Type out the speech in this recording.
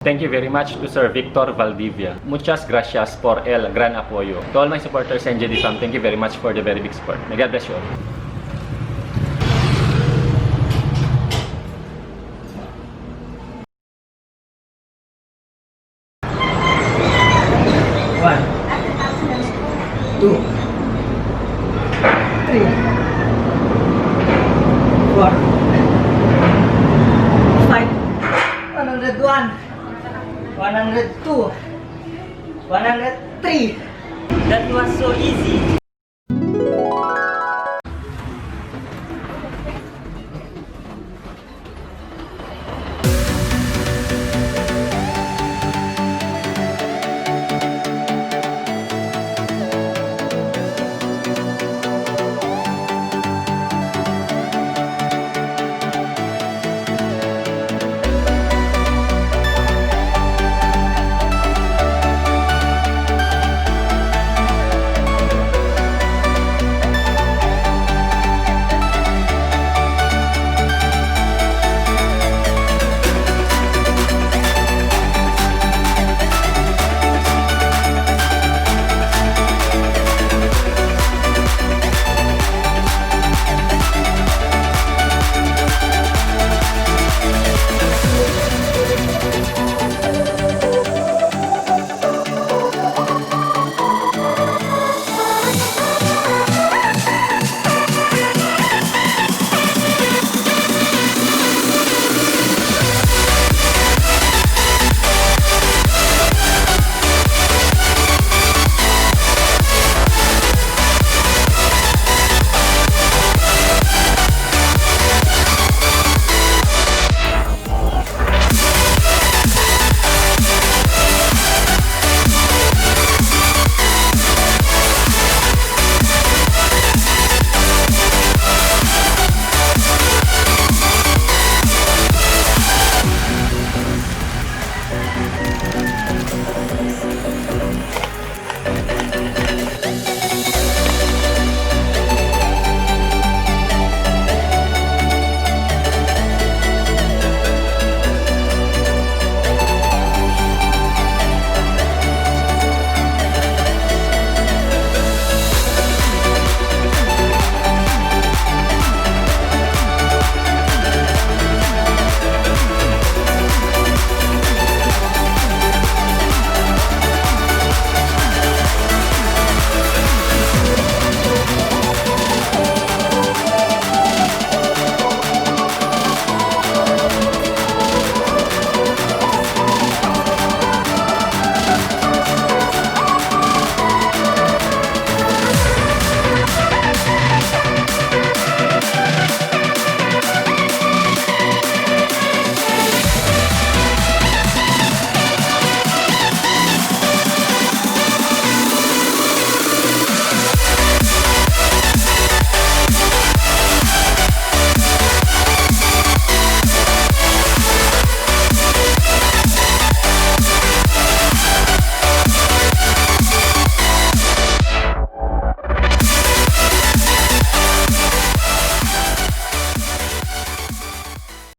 Thank you very much to Sir Victor Valdivia. Muchas gracias por el gran apoyo. To all my supporters and JD Fam, thank you very much for the very big support. May God bless you all. One, two, three, four, 101, 102, 103. That was so easy.